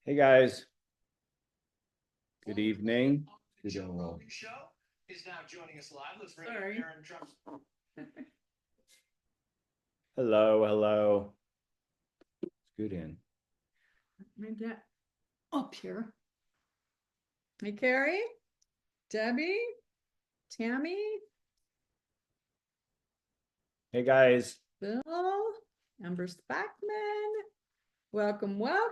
Hey guys, good evening. You're doing well. Is now joining us live. Let's bring Sorry. Aaron Trump. Hello, hello. Scoot in. My dad up here. Hey, Carrie, Debbie, Tammy, Hey guys. Bill, Amber Spackman. Welcome, welcome.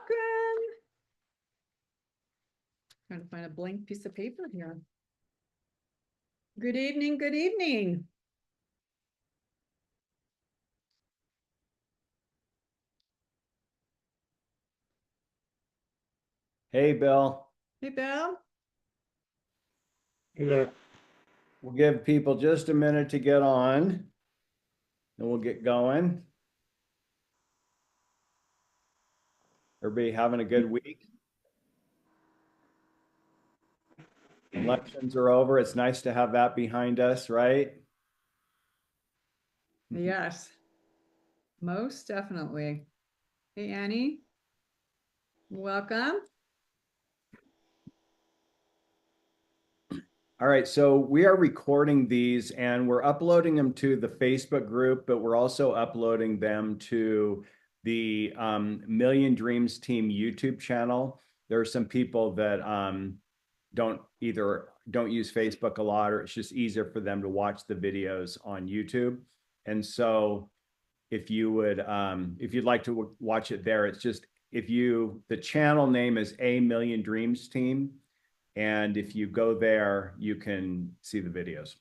Trying to find a blank piece of paper here. Good evening, good evening. Hey Bill. Hey, Bill. Yeah. We'll give people just a minute to get on and we'll get going. Everybody having a good week? Elections are over. It's nice to have that behind us, right? Yes, most definitely. Hey, Annie. Welcome. All right, so we are recording these and we're uploading them to the Facebook group, but we're also uploading them to the Million Dreams Team YouTube channel. There are some people that don't use Facebook a lot, or it's just easier for them to watch the videos on YouTube. And so if you'd like to watch it there, it's just the channel name is A Million Dreams Team. And if you go there, you can see the videos.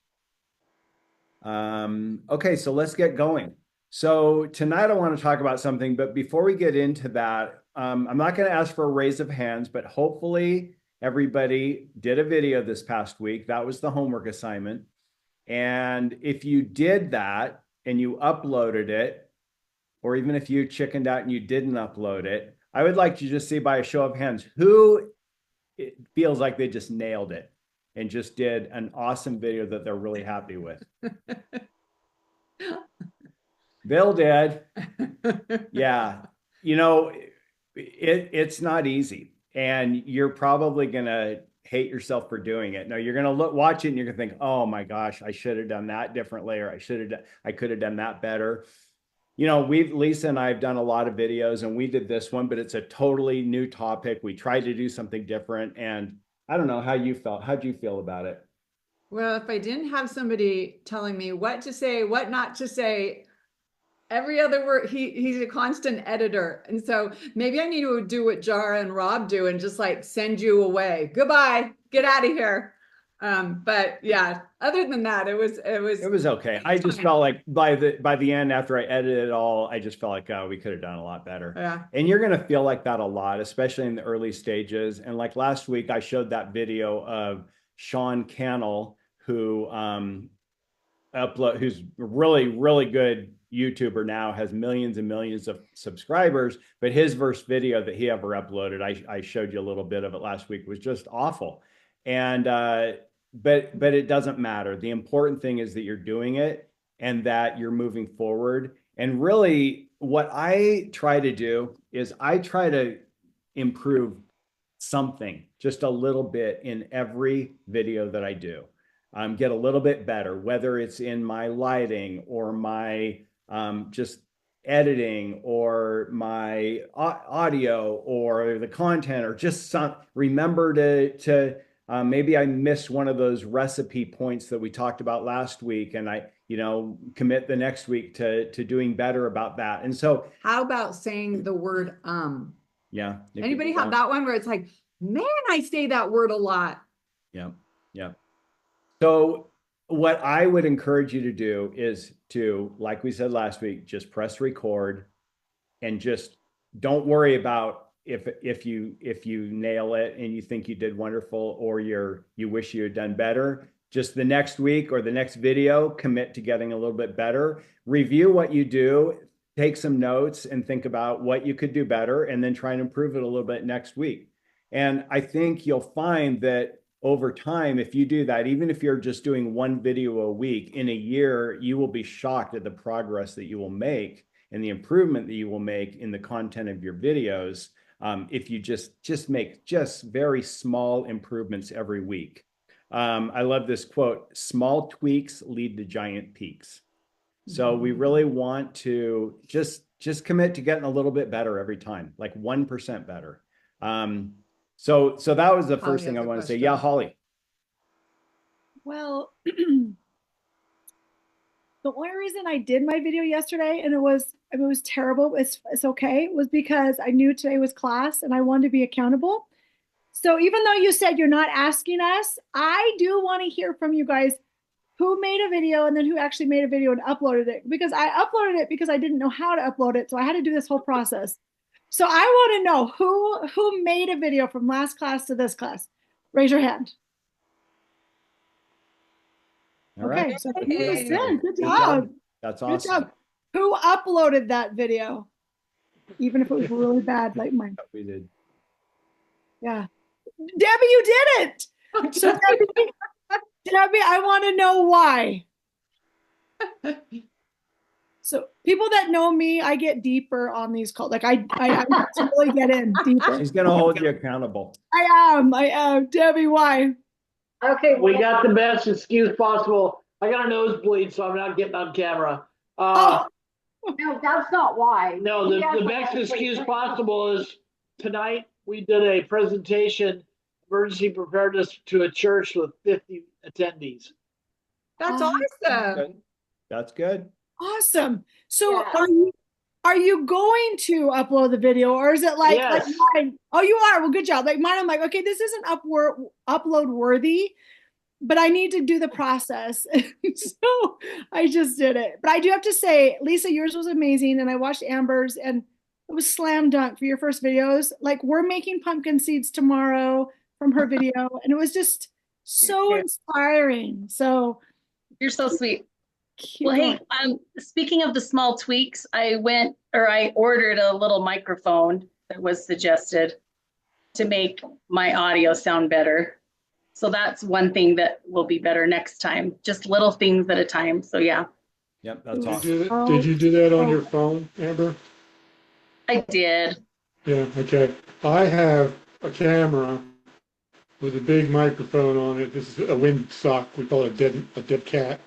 Okay, so let's get going. So tonight I want to talk about something, but before we get into that, I'm not going to ask for a raise of hands, but hopefully everybody did a video this past week. That was the homework assignment. And if you did that and you uploaded it, or even if you chickened out and you didn't upload it, I would like to just see by a show of hands who it feels like they just nailed it and just did an awesome video that they're really happy with. Bill did. Yeah. You know, it's not easy. And you're probably going to hate yourself for doing it. No, you're going to watch it and you're going to think, oh my gosh, I should have done that differently, or I could have done that better. You know, Lisa and I have done a lot of videos and we did this one, but it's a totally new topic. We tried to do something different. And I don't know how you felt. How'd you feel about it? Well, if I didn't have somebody telling me what to say, what not to say, every other word, he's a constant editor. And so maybe I need to do what Jara and Rob do and just like send you away. Goodbye, get out of here. But yeah, other than that, It was okay. I just felt like by the end, after I edited it all, I just felt like, oh, we could have done a lot better. Yeah. And you're gonna feel like that a lot, especially in the early stages. And like last week, I showed that video of Sean Cannell, who's really, really good YouTuber now, has millions and millions of subscribers. But his first video that he ever uploaded, I showed you a little bit of it last week, was just awful. And but it doesn't matter. The important thing is that you're doing it and that you're moving forward. And really, what I try to do is I try to improve something just a little bit in every video that I do. Get a little bit better, whether it's in my lighting or my just editing or my audio or the content, or just remember to maybe I missed one of those recipe points that we talked about last week, and I commit the next week to doing better about that. And so How about saying the word yeah, Anybody have that one where it's like, man, I say that word a lot. yeah, yeah. So what I would encourage you to do is to, like we said last week, just press record and just don't worry about if you nail it and you think you did wonderful, or you wish you had done better. Just the next week or the next video, commit to getting a little bit better. Review what you do, take some notes and think about what you could do better, and then try and improve it a little bit next week. And I think you'll find that over time, if you do that, even if you're just doing one video a week, in a year, you will be shocked at the progress that you will make and the improvement that you will make in the content of your videos. if you just make just very small improvements every week. I love this quote: small tweaks lead to giant peaks. So we really want to just commit to getting a little bit better every time, like 1% better. So that was the first thing I want to say. Yeah, Holly. Well, the only reason I did my video yesterday, and it was terrible, it's okay, was because I knew today was class and I wanted to be accountable. So even though you said you're not asking us, I do want to hear from you guys who made a video and then who actually made a video and uploaded it, because I uploaded it because I didn't know how to upload it. So I had to do this whole process. So I want to know who made a video from last class to this class. Raise your hand. All right. Okay, so 100%. Good job. That's Good awesome. job. Who uploaded that video? Even if it was really bad, like mine. We did. Yeah. Debbie, you did it. So Debbie, I want to know why. So people that know me, I get deeper on these calls. Like I really get in deeper. She's gonna hold you accountable. I am. Debbie, why? Okay, we got the best excuse possible. I got a nosebleed, so I'm not getting on camera. Oh. No, that's not why. No, the best excuse possible is tonight we did a presentation, emergency preparedness to a church with 50 attendees. That's awesome. That's good. Awesome. So Yeah. are you going to upload the video, or is it like, Yes. like mine? Oh, you are. Well, good job. Like mine, I'm like, okay, this isn't upload worthy, but I need to do the process. So I just did it. But I do have to say, Lisa, yours was amazing. And I watched Amber's and it was slam dunk for your first videos. Like we're making pumpkin seeds tomorrow from her video. And it was just so inspiring. So You're so sweet. keep Well, hey, going. speaking of the small tweaks, I ordered a little microphone that was suggested to make my audio sound better. So that's one thing that will be better next time. Just little things at a time. So yeah, Yep, that's Did awesome. Did you do that on your phone, Amber? I did. Yeah, okay. I have a camera with a big microphone on it. This is a windsock. We call it a dead cat.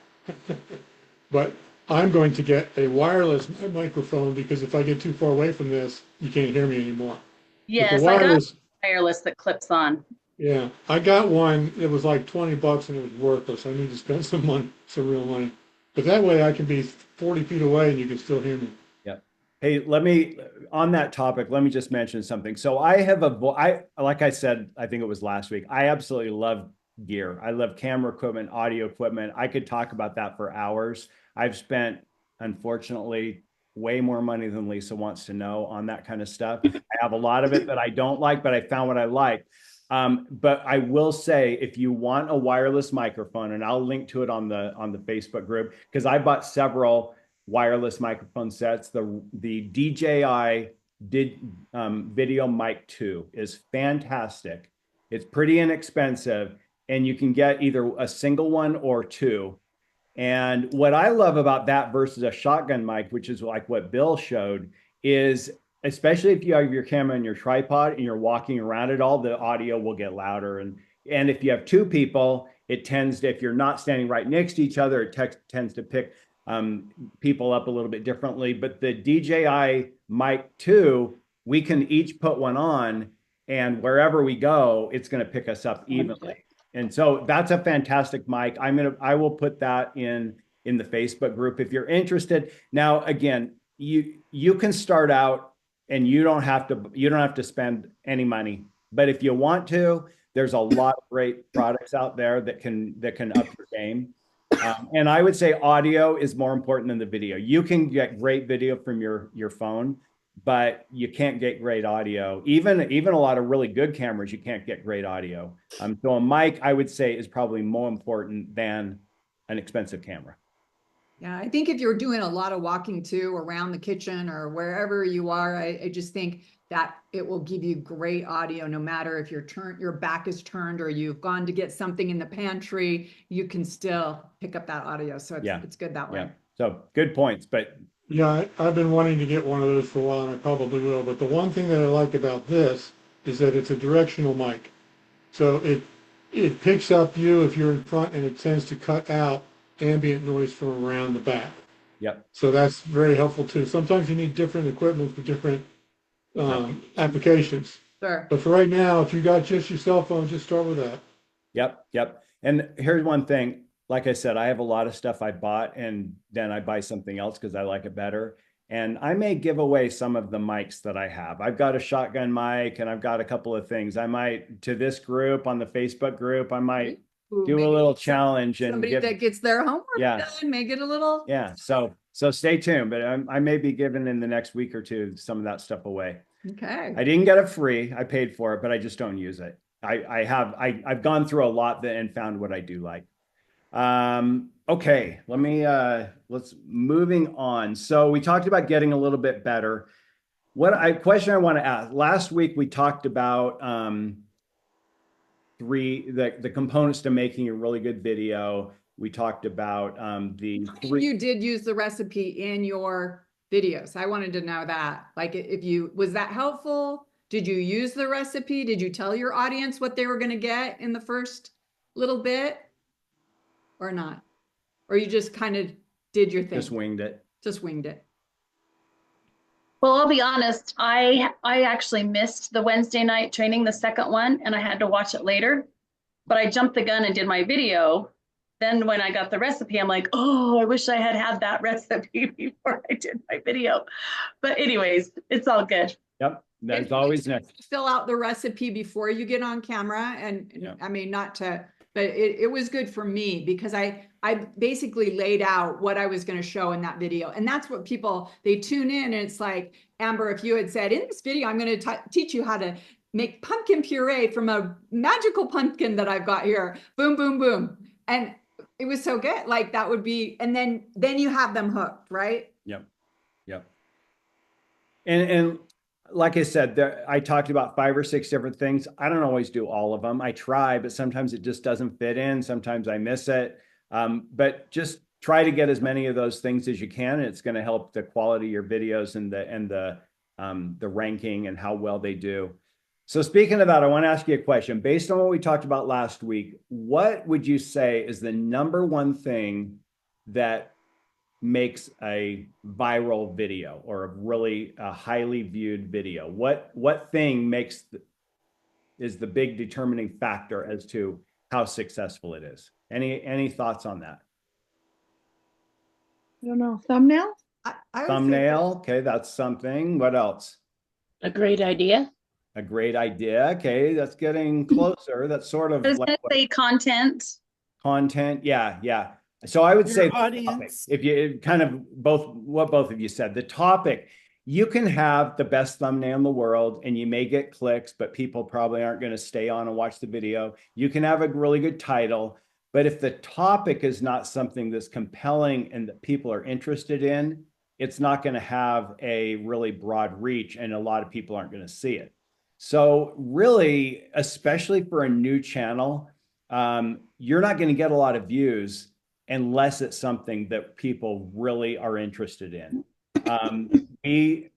But I'm going to get a wireless microphone because if I get too far away from this, you can't hear me anymore. Yes, I got wireless that clips on. Yeah, I got one. It was like $20 and it was worthless. I need to spend some money, some real money. But that way I can be 40 feet away and you can still hear me. Hey, on that topic, let me just mention something. So like I said, I think it was last week, I absolutely love gear. I love camera equipment, audio equipment. I could talk about that for hours. I've spent, unfortunately, way more money than Lisa wants to know on that kind of stuff. I have a lot of it that I don't like, but I found what I like. But I will say, if you want a wireless microphone, and I'll link to it on the Facebook group, because I bought several wireless microphone sets. The DJI Video Mic 2 is fantastic. It's pretty inexpensive, and you can get either a single one or two. And what I love about that versus a shotgun mic, which is like what Bill showed, is especially if you have your camera and your tripod and you're walking around it all, the audio will get louder. And if you have two people, it tends to, if you're not standing right next to each other, it tends to pick people up a little bit differently. But the DJI Mic 2, we can each put one on, and wherever we go, it's going to pick us up evenly. And so that's a fantastic mic. I will put that in the Facebook group if you're interested. Now, again, you can start out and you don't have to spend any money. But if you want to, there's a lot of great products out there that can up your game. And I would say audio is more important than the video. You can get great video from your phone, but you can't get great audio. Even a lot of really good cameras, you can't get great audio. So a mic, I would say, is probably more important than an expensive camera. Yeah, I think if you're doing a lot of walking too around the kitchen or wherever you are, I just think that it will give you great audio no matter if your back is turned or you've gone to get something in the pantry, you can still pick up that audio. So it's good that way. Yeah. So good points. But Yeah, I've been wanting to get one of those for a while, and I probably will. But the one thing that I like about this is that it's a directional mic. So it picks up you if you're in front, and it tends to cut out ambient noise from around the back. Yep. So that's very helpful too. Sometimes you need different equipment for different applications. Sure. But for right now, if you got just your cell phone, just start with that. Yep. Yep. And here's one thing. Like I said, I have a lot of stuff I bought and then I buy something else because I like it better. And I may give away some of the mics that I have. I've got a shotgun mic and I've got a couple of things. I might, to this group on the Facebook group, I might do a Maybe little challenge and somebody give, that gets their homework Yeah. done may get a little. yeah. So stay tuned, but I may be giving in the next week or two some of that stuff away. Okay. I didn't get it free. I paid for it, but I just don't use it. I've gone through a lot and found what I do like. Okay, let's moving on. So we talked about getting a little bit better. Question I want to ask. Last week we talked about the components to making a really good video. We talked about You did use the recipe in your videos. I wanted to know that. Like, was that helpful? Did you use the recipe? Did you tell your audience what they were going to get in the first little bit or not? Or you just kind of did your thing? Just winged it. Just winged it. Well, I'll be honest, I actually missed the Wednesday night training, the second one, and I had to watch it later. But I jumped the gun and did my video. Then when I got the recipe, I'm like, oh, I wish I had that recipe before I did my video. But anyways, it's all good. Yep. That's always next. Fill out the recipe before you get on camera. And Yeah. I mean, not to, but it was good for me because I basically laid out what I was going to show in that video. And that's what they tune in and it's like, Amber, if you had said in this video, I'm going to teach you how to make pumpkin puree from a magical pumpkin that I've got here. Boom, boom, boom. And it was so good. Like that would be, and then you have them hooked, right? Yep. Yep. And like I said, I talked about 5 or 6 different things. I don't always do all of them. I try, but sometimes it just doesn't fit in. Sometimes I miss it. But just try to get as many of those things as you can. And it's going to help the quality of your videos and the ranking and how well they do. So speaking of that, I want to ask you a question. Based on what we talked about last week, what would you say is the number one thing that makes a viral video or a highly viewed video? What thing is the big determining factor as to how successful it is? Any thoughts on that? I don't know. Thumbnail? I would say Thumbnail. Okay, that's something. What else? A great idea. A great idea. Okay, that's getting closer. That's sort of I was like going to say content. content. Yeah. So I would Your say the topic, audience. if you kind of what both of you said, the topic, you can have the best thumbnail in the world and you may get clicks, but people probably aren't going to stay on and watch the video. You can have a really good title, but if the topic is not something that's compelling and that people are interested in, it's not going to have a really broad reach and a lot of people aren't going to see it. So really, especially for a new channel, you're not going to get a lot of views unless it's something that people really are interested in. It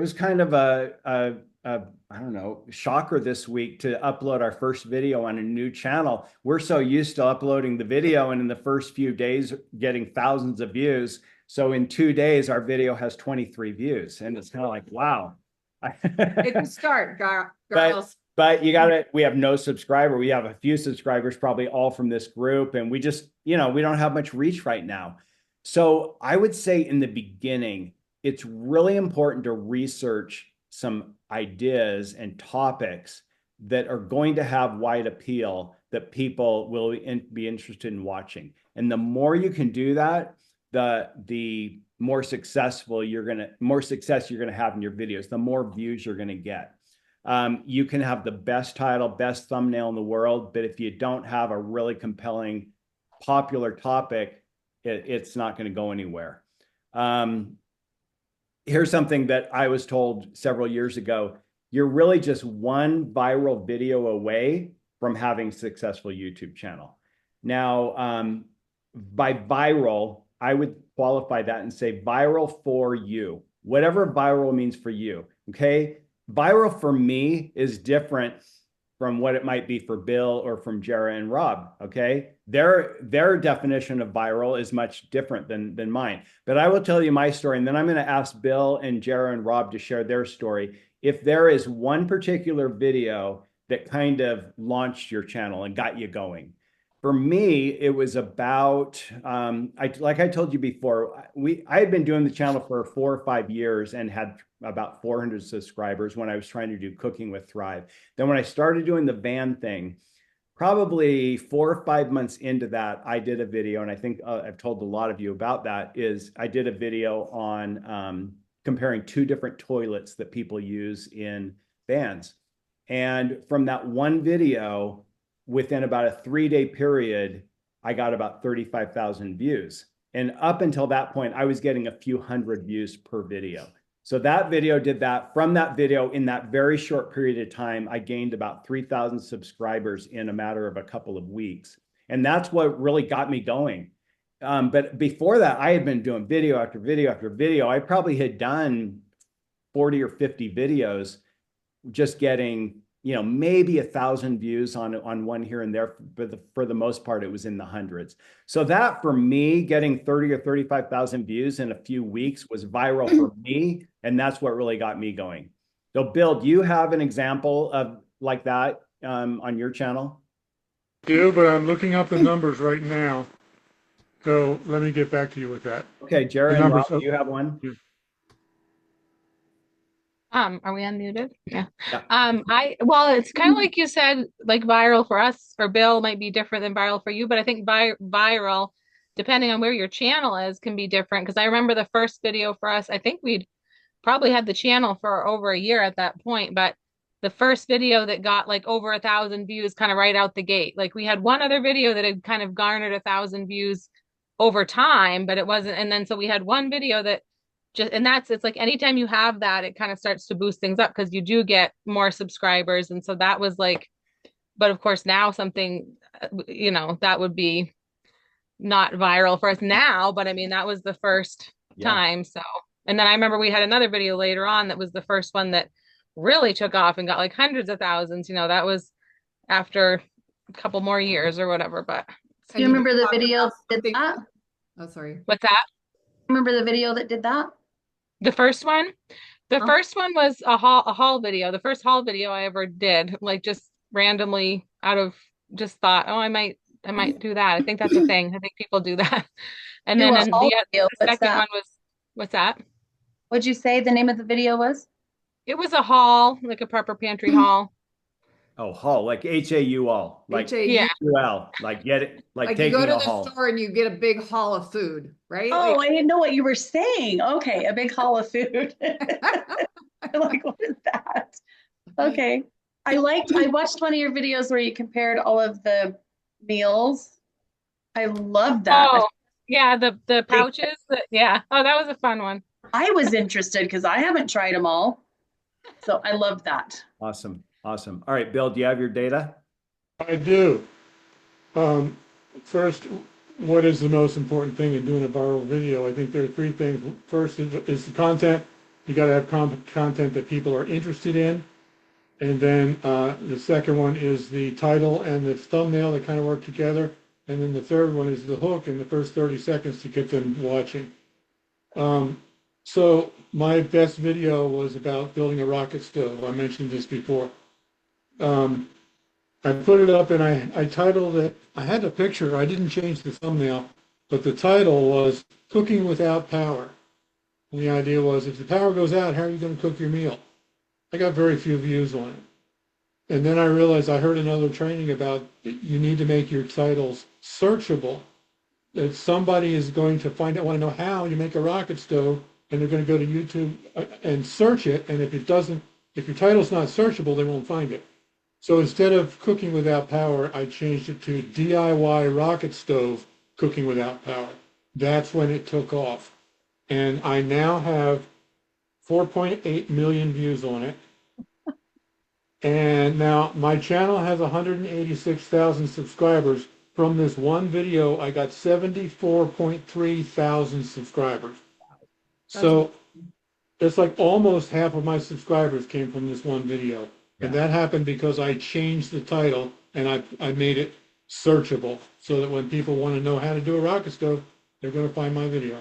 was kind of a I don't know, shocker this week to upload our first video on a new channel. We're so used to uploading the video and in the first few days getting thousands of views. So in 2 days, our video has 23 views. And it's kind of like, wow. it's a start, girls. But we have no subscriber. We have a few subscribers, probably all from this group. And we just, we don't have much reach right now. So I would say in the beginning, it's really important to research some ideas and topics that are going to have wide appeal that people will be interested in watching. And the more you can do that, the more success you're going to have in your videos, the more views you're going to get. You can have the best title, best thumbnail in the world, but if you don't have a really compelling, popular topic, it's not going to go anywhere. Here's something that I was told several years ago. You're really just one viral video away from having a successful YouTube channel. Now, by viral, I would qualify that and say viral for you, whatever viral means for you. Okay. Viral for me is different from what it might be for Bill or from Jara and Rob. Okay. Their definition of viral is much different than mine. But I will tell you my story, and then I'm going to ask Bill and Jara and Rob to share their story. If there is one particular video that kind of launched your channel and got you going, for me, it was about like I told you before, I had been doing the channel for 4 or 5 years and had about 400 subscribers when I was trying to do Cooking with Thrive. Then when I started doing the van thing, probably 4 or 5 months into that, I did a video, and I think I've told a lot of you about that, is I did a video on comparing 2 different toilets that people use in vans. And from that one video, within about a 3-day period, I got about 35,000 views. And up until that point, I was getting a few hundred views per video. So that video did that. From that video, in that very short period of time, I gained about 3,000 subscribers in a matter of a couple of weeks. And that's what really got me going. But before that, I had been doing video after video after video. I probably had done 40 or 50 videos, just getting, maybe 1,000 views on one here and there, but for the most part, it was in the hundreds. So that, for me, getting 30 or 35,000 views in a few weeks was viral for me, and that's what really got me going. So Bill, do you have an example of like that on your channel? I do, but I'm looking up the numbers right now. So let me get back to you with that. Okay, Jared and Rob, do you have one? Yeah. Are we unmuted? Yeah. Yeah. Well, it's kind of like you said, like viral for us, for Bill might be different than viral for you, but I think viral, depending on where your channel is, can be different. Because I remember the first video for us, I think we'd probably had the channel for over a year at that point, but the first video that got like over 1,000 views kind of right out the gate. Like we had one other video that had kind of garnered 1,000 views over time, but it wasn't. And then so we had one video that just, and it's like anytime you have that, it kind of starts to boost things up because you do get more subscribers. And so that was like, but of course now something, that would be not viral for us now, but I mean, that was the first time. So, and then I remember we had another video later on that was the first one that really took off and got like hundreds of thousands. That was after a couple more years or whatever. But Do you remember the video that did that? Oh, sorry. what's that? Remember the video that did that? The first one? The first one was a haul video. The first haul video I ever did, like just randomly out of just thought, oh, I might do that. I think that's a thing. I think people do that. And then the second one was, what's that? What'd you say the name of the video was? It was a haul, like a Prepper Pantry haul. Oh, haul, like HAUL, like HAUL, like get it, like you go to the haul. store and you get a big haul of food, right? Oh, I didn't know what you were saying. Okay, a big haul of food. I'm like, what is that? Okay. I watched one of your videos where you compared all of the meals. I loved that. Oh, yeah, the pouches. Yeah. Oh, that was a fun one. I was interested because I haven't tried them all. So I loved that. Awesome. Awesome. All right, Bill, do you have your data? I do. First, what is the most important thing in doing a viral video? I think there are 3 things. First is the content. You got to have content that people are interested in. And then the second one is the title and the thumbnail that kind of work together. And then the third one is the hook in the first 30 seconds to get them watching. So my best video was about building a rocket stove. I mentioned this before. I put it up and I titled it, I had a picture, I didn't change the thumbnail, but the title was Cooking Without Power. And the idea was, if the power goes out, how are you going to cook your meal? I got very few views on it. And then I realized I heard another training about you need to make your titles searchable. If somebody is going to want to know how you make a rocket stove, and they're going to go to YouTube and search it, and if your title's not searchable, they won't find it. So instead of Cooking Without Power, I changed it to DIY Rocket Stove Cooking Without Power. That's when it took off. And I now have 4.8 million views on it. And now my channel has 186,000 subscribers, from this one video, I got 74.3 thousand subscribers. So it's like almost half of my subscribers came from this one video. And that happened because I changed the title and I made it searchable so that when people want to know how to do a rocket stove, they're going to find my video.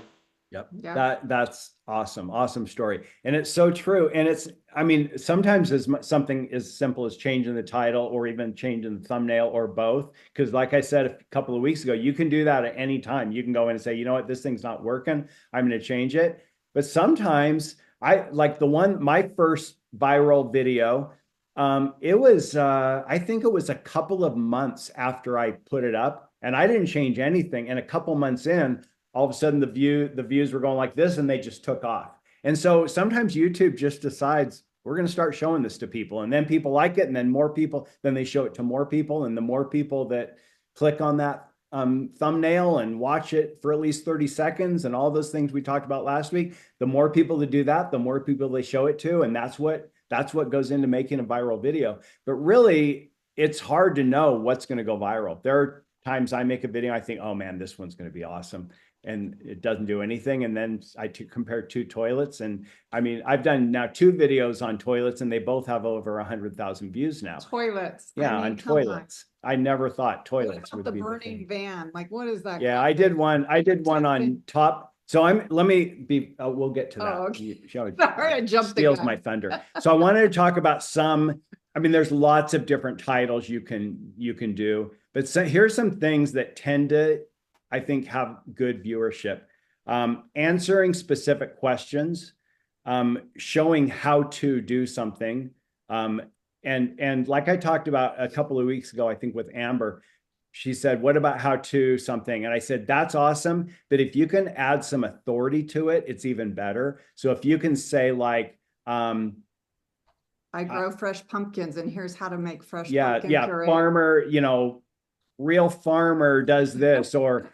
Yep. Yeah. That's awesome. Awesome story. And it's so true. And it's, I mean, sometimes as something as simple as changing the title or even changing the thumbnail or both. Because like I said a couple of weeks ago, you can do that at any time. You can go in and say, you know what, this thing's not working. I'm going to change it. But sometimes I like my first viral video. It was, I think it was a couple of months after I put it up and I didn't change anything. And a couple months in, all of a sudden the views were going like this and they just took off. And so sometimes YouTube just decides we're going to start showing this to people and then people like it. And then more people, then they show it to more people. And the more people that click on that thumbnail and watch it for at least 30 seconds and all those things we talked about last week, the more people that do that, the more people they show it to. And that's what goes into making a viral video. But really, it's hard to know what's going to go viral. There are times I make a video, I think, oh man, this one's going to be awesome. And it doesn't do anything. And then I compare two toilets. And I mean, I've done now 2 videos on toilets and they both have over 100,000 views now. Toilets. Yeah, I mean, on come on. toilets. I never thought toilets What would about be the the burning thing. van? Like, what is that? Yeah, I did one on top. So let me be, we'll get to that. Oh, okay. Sorry, I jumped the steals gun. my thunder. So I wanted to talk about I mean, there's lots of different titles you can do, but here's some things that tend to, I think, have good viewership. Answering specific questions, showing how to do something. And like I talked about a couple of weeks ago, I think with Amber, she said, what about how to something? And I said, that's awesome. But if you can add some authority to it, it's even better. So if you can say like, I grow fresh pumpkins and here's how to make fresh pumpkin yeah, puree. farmer, real farmer does this, or,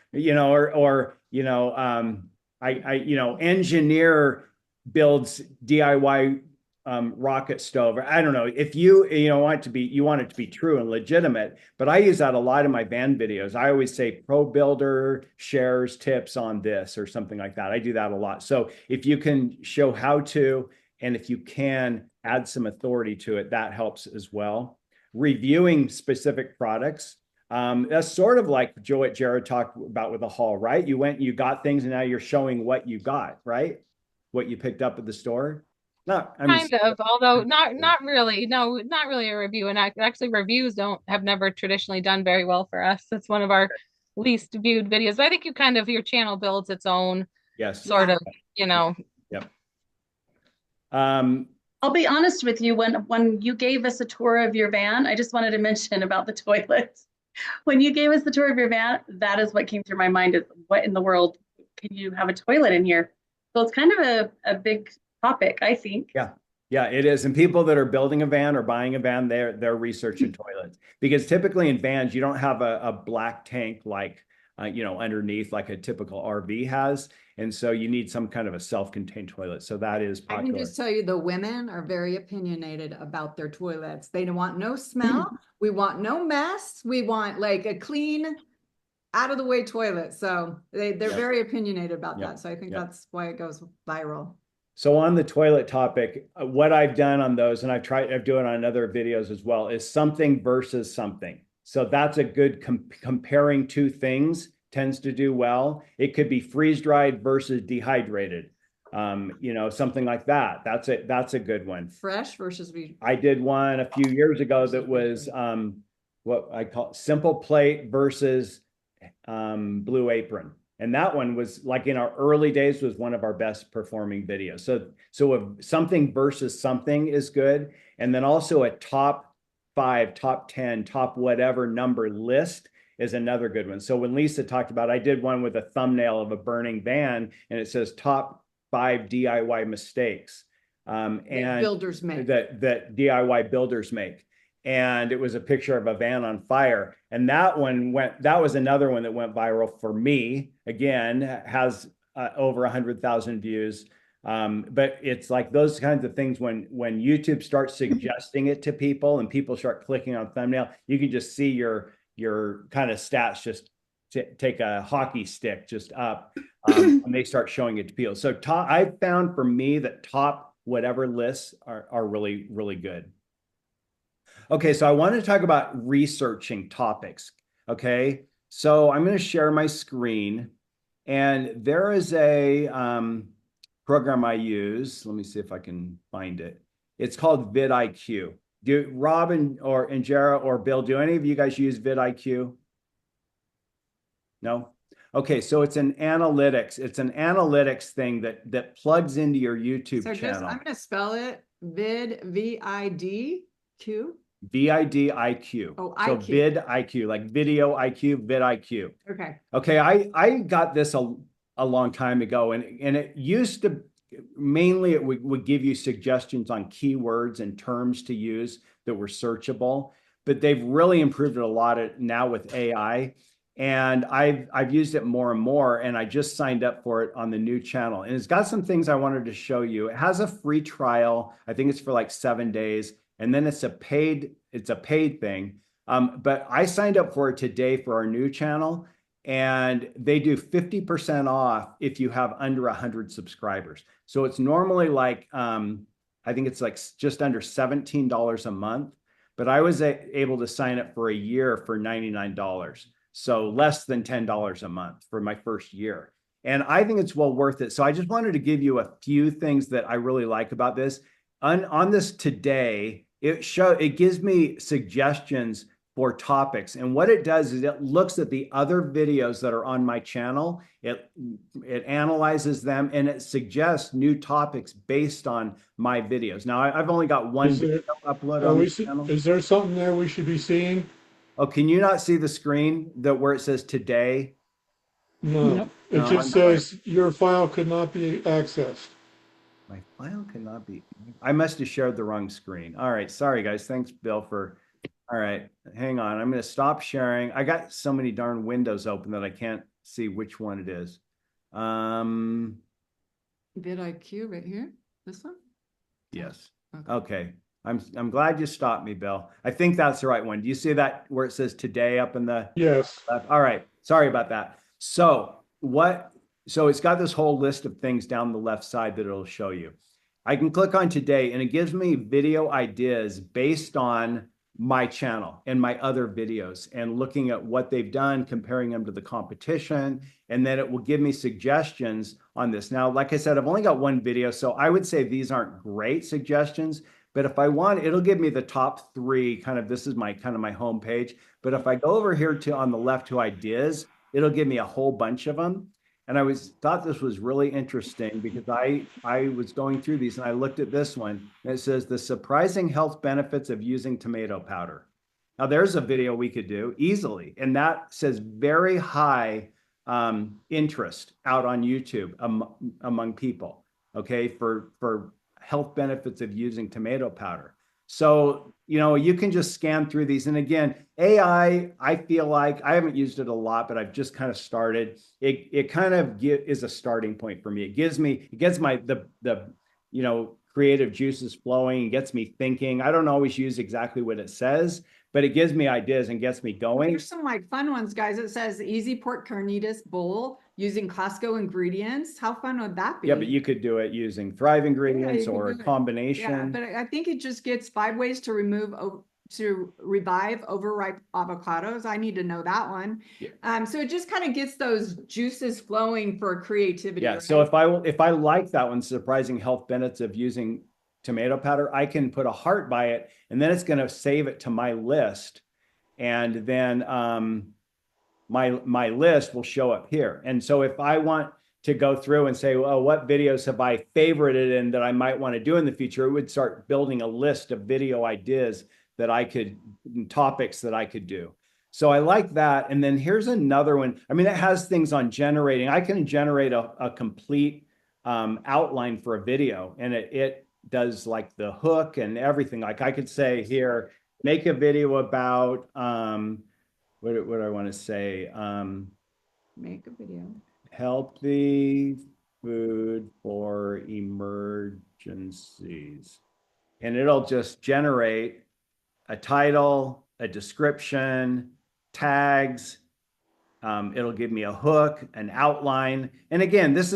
engineer builds DIY rocket stove. Or I don't know if you want it to be true and legitimate, but I use that a lot in my van videos. I always say pro builder shares tips on this or something like that. I do that a lot. So if you can show how to, and if you can add some authority to it, that helps as well. Reviewing specific products. That's sort of like what Jared talked about with the haul, right? You went, you got things, and now you're showing what you got, right? What you picked up at the store. Kind of, although not really. No, not really a review. And actually, reviews have never traditionally done very well for us. It's one of our least viewed videos. But I think your channel builds its own sort of, Yep. I'll be honest with you, when you gave us a tour of your van, I just wanted to mention about the toilets. When you gave us the tour of your van, that is what came through my mind is what in the world can you have a toilet in here? So it's kind of a big topic, I think. Yeah, it is. And people that are building a van or buying a van, they're researching toilets, because typically in vans, you don't have a black tank like, underneath like a typical RV has. And so you need some kind of a self-contained toilet. So that is popular. I can just tell you the women are very opinionated about their toilets. They don't want no smell. We want no mess. We want like a clean, out of the way toilet. So they're very opinionated about that. So I think that's why it goes viral. So on the toilet topic, what I've done on those, and I've doing it on other videos as well, is something versus something. So that's a good comparing two things tends to do well. It could be freeze-dried versus dehydrated. Something like that. That's a good one. Fresh versus I did one a few years ago that was what I call Simple Plate versus Blue Apron. And that one was like in our early days was one of our best performing videos. So if something versus something is good. And then also a top 5, top 10, top whatever number list is another good one. So when Lisa talked about, I did one with a thumbnail of a burning van and it says top 5 DIY mistakes. And builders make. That DIY builders make. And it was a picture of a van on fire. And that was another one that went viral for me. Again, has over 100,000 views. But it's like those kinds of things when YouTube starts suggesting it to people and people start clicking on thumbnail, you can just see your your kind of stats just take a hockey stick just up when they start showing it to people. So I found for me that top whatever lists are really, really good. Okay, so I want to talk about researching topics. Okay, so I'm going to share my screen, and there is a program I use. Let me see if I can find it. It's called vidIQ. Do Rob and Jara or Bill, do any of you guys use vidIQ? No? Okay, so it's an analytics. It's an analytics thing that plugs into your YouTube So channel. I'm going to spell it VidIQ. VidIQ. Oh, so IQ. vidIQ, like video IQ, vidIQ. Okay. Okay, I got this a long time ago, and it used to mainly it would give you suggestions on keywords and terms to use that were searchable, but they've really improved it a lot now with AI. And I've used it more and more, and I just signed up for it on the new channel. And it's got some things I wanted to show you. It has a free trial. I think it's for like 7 days, and then it's a paid thing. But I signed up for it today for our new channel, and they do 50% off if you have under 100 subscribers. So it's normally like I think it's like just under $17 a month, but I was able to sign up for a year for $99. So less than $10 a month for my first year. And I think it's well worth it. So I just wanted to give you a few things that I really like about this. On this today, it gives me suggestions for topics. And what it does is it looks at the other videos that are on my channel. It analyzes them, and it suggests new topics based on my videos. Now, I've only got one video uploaded on the channel. Is there something there we should be seeing? Oh, can you not see the screen where it says today? No. Nope. It No, just says your file could not be accessed. My file cannot be. I must have shared the wrong screen. All right. Sorry, guys. Thanks, Bill, for. All right. Hang on. I'm going to stop sharing. I got so many darn windows open that I can't see which one it is. vidIQ right here. This one? Yes. Okay. I'm glad you stopped me, Bill. I think that's the right one. Do you see that where it says today up in the Yes. left? All right. Sorry about that. So it's got this whole list of things down the left side that it'll show you. I can click on today, and it gives me video ideas based on my channel and my other videos, and looking at what they've done, comparing them to the competition, and then it will give me suggestions on this. Now, like I said, I've only got one video, so I would say these aren't great suggestions, but if I want, it'll give me the top 3, this is my home page. But if I go over here on the left to ideas, it'll give me a whole bunch of them. And I thought this was really interesting because I was going through these, and I looked at this one, and it says the surprising health benefits of using tomato powder. Now there's a video we could do easily, and that says very high interest out on YouTube among people. Okay, for health benefits of using tomato powder. So, you can just scan through these. And again, AI, I feel like I haven't used it a lot, but I've just kind of started. It kind of is a starting point for me. It gets the creative juices flowing, gets me thinking. I don't always use exactly what it says, but it gives me ideas and gets me going. There's some like fun ones, guys. It says easy pork carnitas bowl using Costco ingredients. How fun would that be? Yeah, but you could do it using Thrive ingredients or a combination. Yeah, but I think it just gets 5 ways to revive overripe avocados. I need to know that one. Yeah. So it just kind of gets those juices flowing for creativity. Yeah. Right? So if I like that one, surprising health benefits of using tomato powder, I can put a heart by it, and then it's going to save it to my list, and then my list will show up here. And so if I want to go through and say, well, what videos have I favorited and that I might want to do in the future, it would start building a list of video ideas topics that I could do. So I like that. And then here's another one. I mean, it has things on generating. I can generate a complete outline for a video, and it does like the hook and everything. Like I could say here, make a video about, what do I want to say? Make a video. Healthy food for emergencies. And it'll just generate a title, a description, tags. It'll give me a hook, an outline. And again, this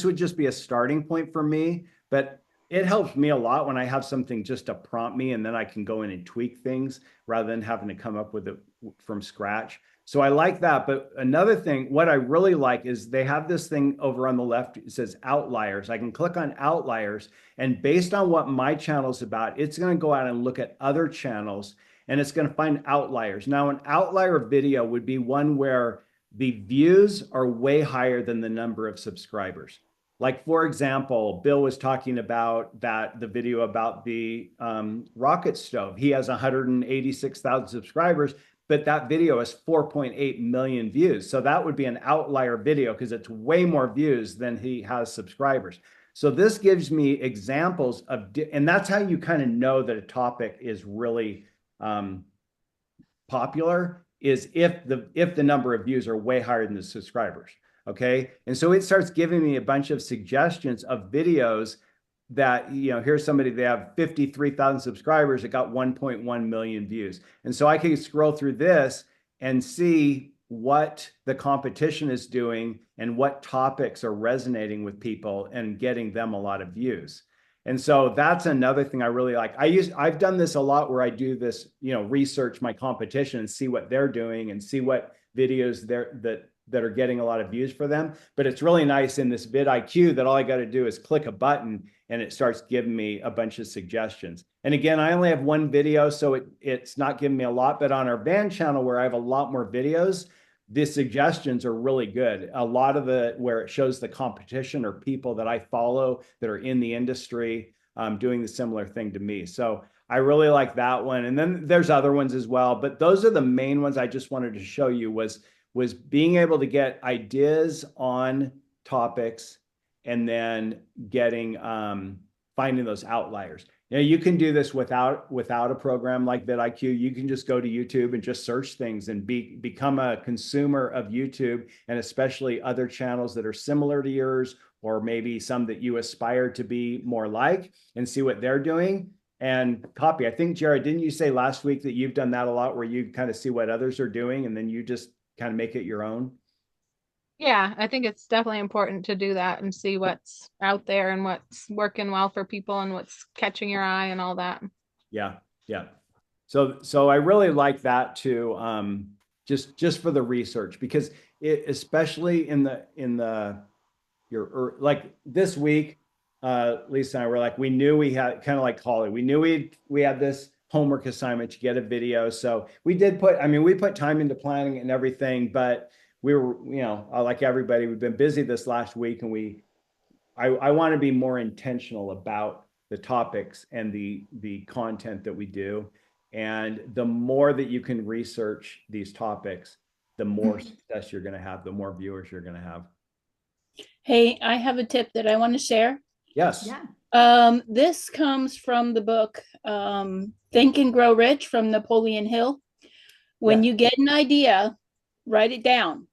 would just be a starting point for me, but it helps me a lot when I have something just to prompt me, and then I can go in and tweak things rather than having to come up with it from scratch. So I like that. But another thing, what I really like is they have this thing over on the left. It says outliers. I can click on outliers, and based on what my channel is about, it's going to go out and look at other channels, and it's going to find outliers. Now, an outlier video would be one where the views are way higher than the number of subscribers. Like, for example, Bill was talking about the video about the rocket stove. He has 186,000 subscribers, but that video has 4.8 million views. So that would be an outlier video because it's way more views than he has subscribers. So this gives me examples of, and that's how you kind of know that a topic is really popular, is if the number of views are way higher than the subscribers. Okay. And so it starts giving me a bunch of suggestions of videos that, here's somebody, they have 53,000 subscribers, it got 1.1 million views. And so I can scroll through this and see what the competition is doing and what topics are resonating with people and getting them a lot of views. And so that's another thing I really like. I've done this a lot where I do this, research my competition and see what they're doing and see what videos that are getting a lot of views for them. But it's really nice in this vidIQ that all I got to do is click a button and it starts giving me a bunch of suggestions. And again, I only have one video, so it's not giving me a lot, but on our band channel where I have a lot more videos, the suggestions are really good. A lot of where it shows the competition or people that I follow that are in the industry doing the similar thing to me. So I really like that one. And then there's other ones as well, but those are the main ones I just wanted to show you was being able to get ideas on topics and then getting finding those outliers. You can do this without a program like vidIQ. You can just go to YouTube and just search things and become a consumer of YouTube, and especially other channels that are similar to yours, or maybe some that you aspire to be more like, and see what they're doing and copy. I think, Jared, didn't you say last week that you've done that a lot, where you kind of see what others are doing and then you just kind of make it your own? Yeah, I think it's definitely important to do that and see what's out there and what's working well for people and what's catching your eye and all that. Yeah. So I really like that too, just for the research, because especially like this week, Lisa and I were like, we knew we had kind of like Holly, we knew we had this homework assignment to get a video. So we put time into planning and everything, but we were, like everybody, we've been busy this last week, and I want to be more intentional about the topics and the content that we do. And the more that you can research these topics, the more success you're going to have, the more viewers you're going to have. Hey, I have a tip that I want to share. Yes. Yeah. This comes from the book Think and Grow Rich from Napoleon Hill. When you get an idea, write it down.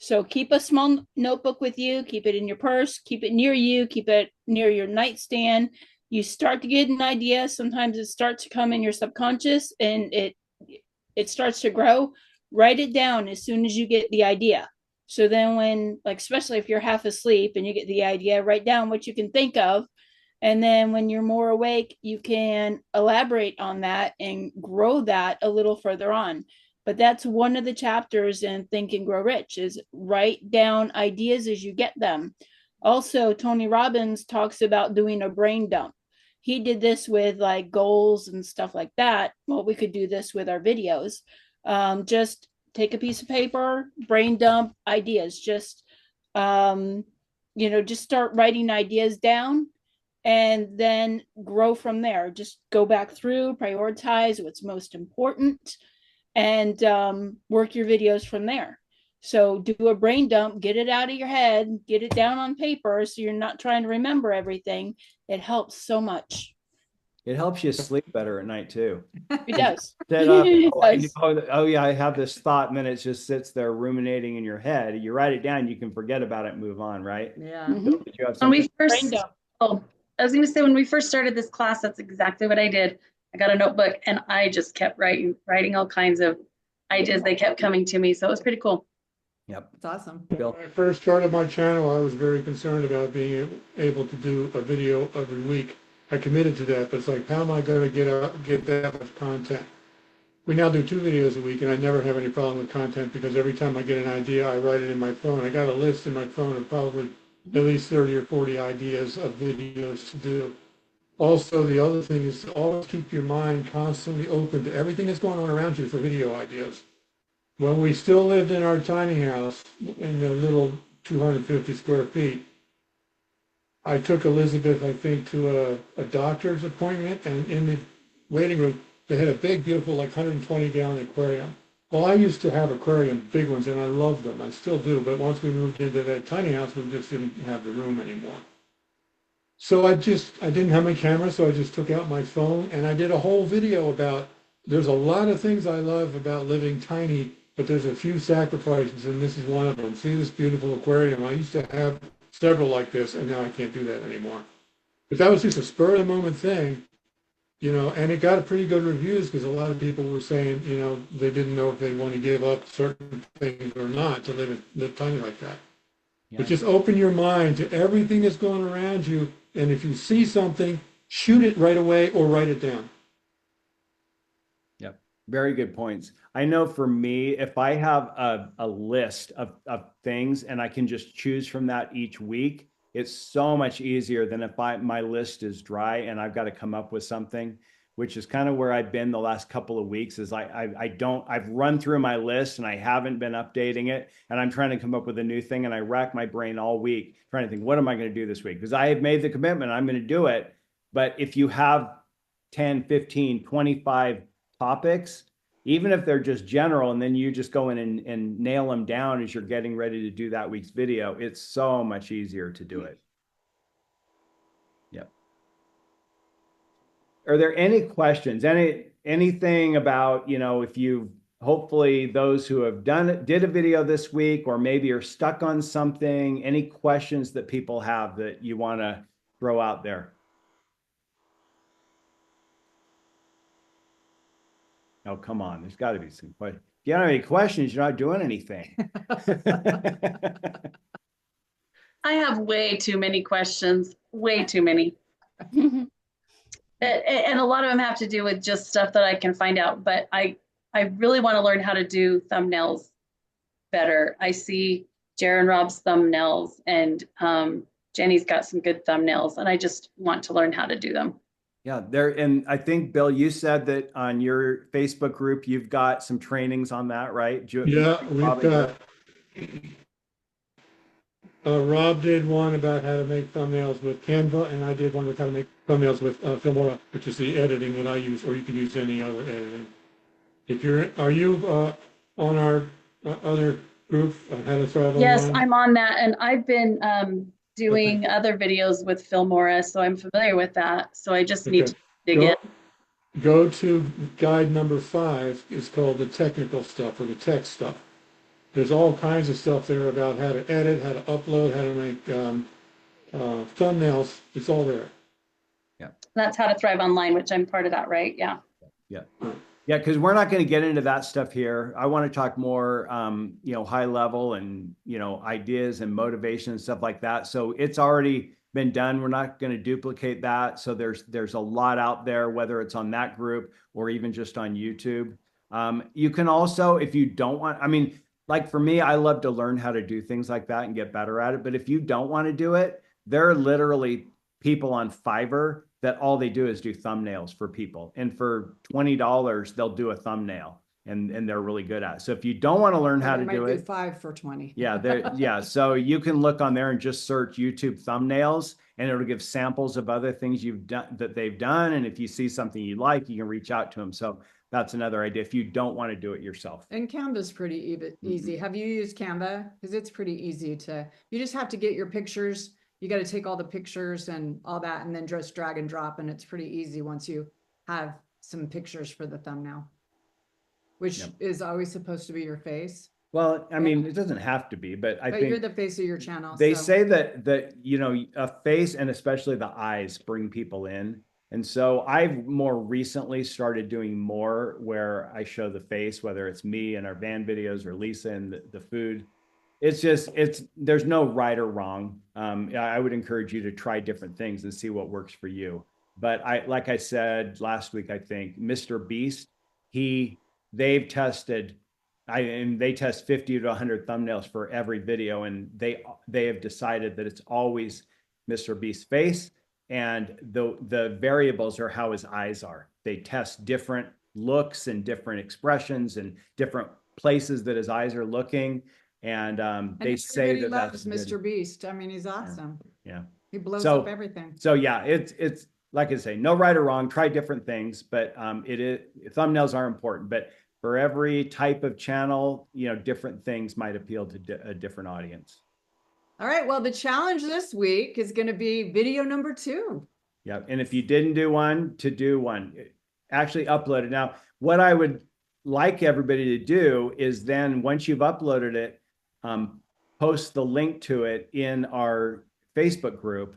So keep a small notebook with you, keep it in your purse, keep it near you, keep it near your nightstand. You start to get an idea. Sometimes it starts to come in your subconscious and it starts to grow. Write it down as soon as you get the idea. So then when, like, especially if you're half asleep and you get the idea, write down what you can think of. And then when you're more awake, you can elaborate on that and grow that a little further on. But that's one of the chapters in Think and Grow Rich, is write down ideas as you get them. Also, Tony Robbins talks about doing a brain dump. He did this with like goals and stuff like that. Well, we could do this with our videos. Just take a piece of paper, brain dump ideas. Just start writing ideas down and then grow from there. Just go back through, prioritize what's most important, and work your videos from there. So do a brain dump, get it out of your head, get it down on paper so you're not trying to remember everything. It helps so much. It helps you sleep better at night too. It does. I have this thought, and then it just sits there ruminating in your head. You write it down, you can forget about it and move on, right? Yeah. Mhm. Did you have When we something? first, I was going to say, when we first started this class, that's exactly what I did. I got a notebook and I just kept writing all kinds of ideas. They kept coming to me. So it was pretty cool. Yep. It's awesome. Bill. When I first started my channel, I was very concerned about being able to do a video every week. I committed to that, but it's like, how am I going to get that much content? We now do 2 videos a week, and I never have any problem with content because every time I get an idea, I write it in my phone. I got a list in my phone of probably at least 30 or 40 ideas of videos to do. Also, the other thing is to always keep your mind constantly open to everything that's going on around you for video ideas. When we still lived in our tiny house in a little 250 square feet, I took Elizabeth, I think, to a doctor's appointment, and in the waiting room, they had a big, beautiful, like 120-gallon aquarium. Well, I used to have aquarium, big ones, and I loved them. I still do, but once we moved into that tiny house, we just didn't have the room anymore. So I didn't have my camera, so I just took out my phone, and I did a whole video about, there's a lot of things I love about living tiny, but there's a few sacrifices, and this is one of them. See this beautiful aquarium? I used to have several like this, and now I can't do that anymore. But that was just a spur of the moment thing, you know, and it got pretty good reviews because a lot of people were saying, you know, they didn't know if they want to give up certain things or not to live tiny like that. Yeah. But just open your mind to everything that's going around you, and if you see something, shoot it right away or write it down. Yep. Very good points. I know for me, if I have a list of things and I can just choose from that each week, it's so much easier than if my list is dry and I've got to come up with something, which is kind of where I've been the last couple of weeks. Is I've run through my list and I haven't been updating it, and I'm trying to come up with a new thing, and I rack my brain all week trying to think, what am I going to do this week? Because I have made the commitment, I'm going to do it. But if you have 10, 15, 25 topics, even if they're just general, and then you just go in and nail them down as you're getting ready to do that week's video, it's so much easier to do it. Yep. Are there any questions? Anything about, you know, if you, hopefully those who have did a video this week, or maybe are stuck on something, any questions that people have that you want to throw out there? Oh, come on. There's got to be some questions. If you don't have any questions, you're not doing anything. I have way too many questions, way too many. And a lot of them have to do with just stuff that I can find out. But I really want to learn how to do thumbnails better. I see Jared and Rob's thumbnails, and Jenny's got some good thumbnails, and I just want to learn how to do them. Yeah, and I think, Bill, you said that on your Facebook group, you've got some trainings on that, right? Yeah, we've got, Rob did one about how to make thumbnails with Canva, and I did one with how to make thumbnails with Filmora, which is the editing that I use, or you can use any other editing. Are you on our other group, How to Thrive Online? Yes, I'm on that, and I've been doing other videos with Filmora, so I'm familiar with that. So I just need to dig in. Go to guide number 5. It's called the technical stuff, or the tech stuff. There's all kinds of stuff there about how to edit, how to upload, how to make thumbnails. It's all there. Yeah. That's How to Thrive Online, which I'm part of that, right? Yeah. Yeah. Yeah, because we're not going to get into that stuff here. I want to talk more, you know, high level and, you know, ideas and motivation and stuff like that. So it's already been done. We're not going to duplicate that. So there's a lot out there, whether it's on that group or even just on YouTube. You can also, if you don't want, I mean, like for me, I love to learn how to do things like that and get better at it. But if you don't want to do it, there are literally people on Fiverr that all they do is do thumbnails for people. And for $20, they'll do a thumbnail, and they're really good at it. So if you don't want to learn how to do it, 5 for 20. yeah. So you can look on there and just search YouTube thumbnails, and it'll give samples of other things you've done that they've done. And if you see something you like, you can reach out to them. So that's another idea if you don't want to do it yourself. And Canva's pretty easy. Have you used Canva? Because it's pretty easy you just have to get your pictures. You got to take all the pictures and all that, and then just drag and drop. And it's pretty easy once you have some pictures for the thumbnail, which is always supposed to be your face. Well, I mean, it doesn't have to be, but I think you're the face of your channel. They say that, you know, a face and especially the eyes bring people in. And so I've more recently started doing more where I show the face, whether it's me and our van videos or Lisa and the food. It's just, there's no right or wrong. I would encourage you to try different things and see what works for you. But like I said last week, I think Mr. Beast, they've tested, and they test 50 to 100 thumbnails for every video, and they have decided that it's always Mr. Beast's face, and the variables are how his eyes are. They test different looks and different expressions and different places that his eyes are looking, and they say that loves that's Mr. Beast. I mean, he's awesome. Yeah. He blows So- up everything. So yeah, it's like I say, no right or wrong. Try different things, but thumbnails are important. But for every type of channel, different things might appeal to a different audience. All right. Well, the challenge this week is going to be video number 2. Yeah, and if you didn't do one, to do one, actually upload it. Now, what I would like everybody to do is then once you've uploaded it, post the link to it in our Facebook group.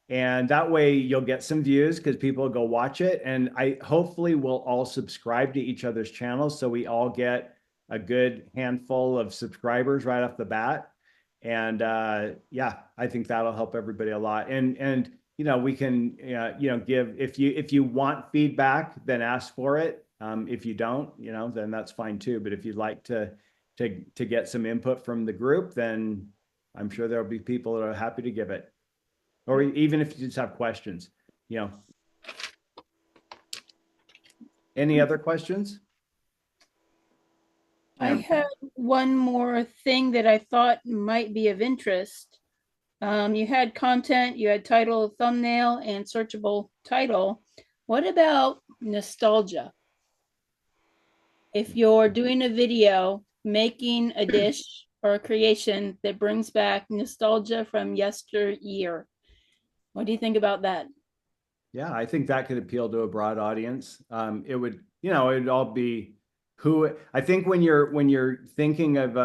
And that way you'll get some views because people will go watch it. And hopefully we'll all subscribe to each other's channels, so we all get a good handful of subscribers right off the bat. And yeah, I think that'll help everybody a lot. And we can give, if you want feedback, then ask for it. If you don't, then that's fine too. But if you'd like to get some input from the group, then I'm sure there'll be people that are happy to give it. Or even if you just have questions, Any other questions? I had one more thing that I thought might be of interest. You had content, you had title, thumbnail, and searchable title. What about nostalgia? If you're doing a video, making a dish or a creation that brings back nostalgia from yesteryear, what do you think about that? Yeah, I think that could appeal to a broad audience. It would, it'd all be I think when you're thinking of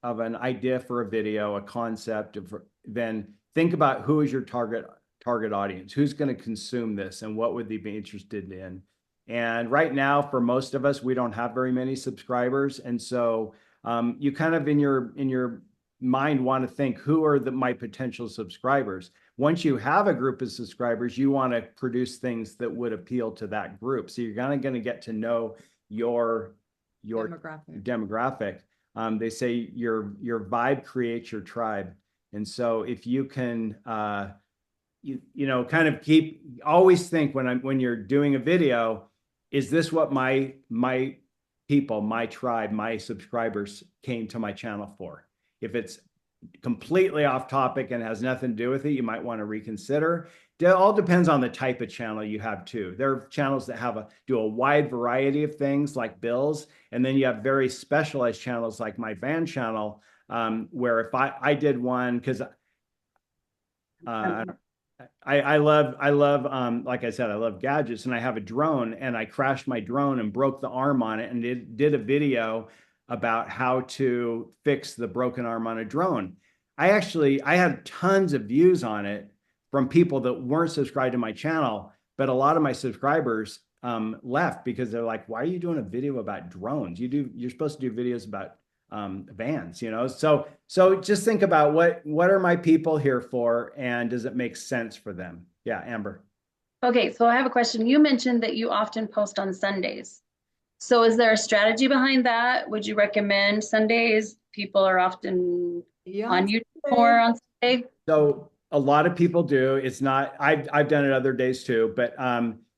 an idea for a video, a concept, then think about who is your target audience, who's going to consume this, and what would they be interested in. And right now, for most of us, we don't have very many subscribers, and so you kind of in your mind want to think, who are my potential subscribers? Once you have a group of subscribers, you want to produce things that would appeal to that group. So you're going to get to know your demographic. They say your vibe creates your tribe. And so if you can, kind of always think when you're doing a video, is this what my people, my tribe, my subscribers came to my channel for? If it's completely off topic and has nothing to do with it, you might want to reconsider. It all depends on the type of channel you have too. There are channels that do a wide variety of things like Bill's, and then you have very specialized channels like my van channel, where if I did one, because I love like I said, I love gadgets, and I have a drone, and I crashed my drone and broke the arm on it, and did a video about how to fix the broken arm on a drone. I had tons of views on it from people that weren't subscribed to my channel, but a lot of my subscribers left because they're like, why are you doing a video about drones? You're supposed to do videos about vans, So just think about what are my people here for, and does it make sense for them? Yeah, Amber. Okay, so I have a question. You mentioned that you often post on Sundays. So is there a strategy behind that? Would you recommend Sundays? People are often on YouTube or on Sunday. So a lot of people do. It's not, I've done it other days too, but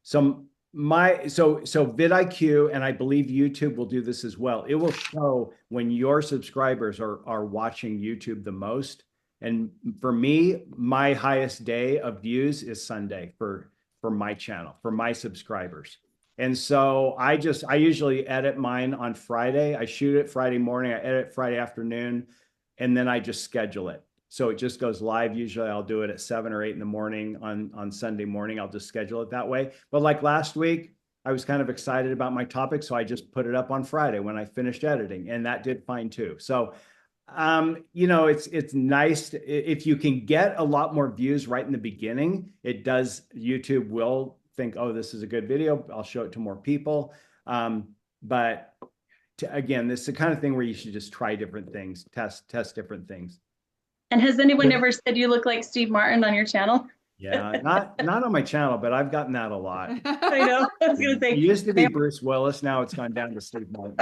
so vidIQ, and I believe YouTube will do this as well. It will show when your subscribers are watching YouTube the most. And for me, my highest day of views is Sunday for my channel, for my subscribers. And so I usually edit mine on Friday. I shoot it Friday morning, I edit Friday afternoon, and then I just schedule it. So it just goes live. Usually I'll do it at 7 or 8 in the morning on Sunday morning. I'll just schedule it that way. But like last week, I was kind of excited about my topic, so I just put it up on Friday when I finished editing, and that did fine too. So, it's nice if you can get a lot more views right in the beginning. YouTube will think, oh, this is a good video, I'll show it to more people. But again, this is the kind of thing where you should just try different things, test different things. And has anyone ever said you look like Steve Martin on your channel? Yeah, not on my channel, but I've gotten that a lot. I know. I was gonna say it used to be Bruce Willis, now it's gone down to Steve Martin.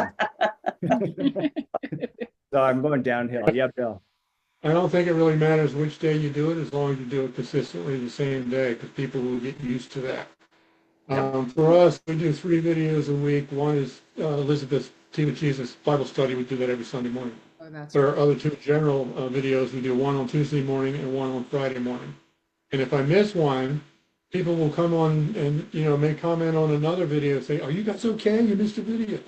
So I'm going downhill. Yeah, Bill. I don't think it really matters which day you do it, as long as you do it consistently the same day, because people will get used to that. For us, we do 3 videos a week. One is Elizabeth's Tea with Jesus Bible study. We do that every Sunday morning. Oh, that's There right. are other 2 general videos. We do one on Tuesday morning and one on Friday morning. And if I miss one, people will come on and, you know, make comment on another video and say, are you guys okay? You missed a video.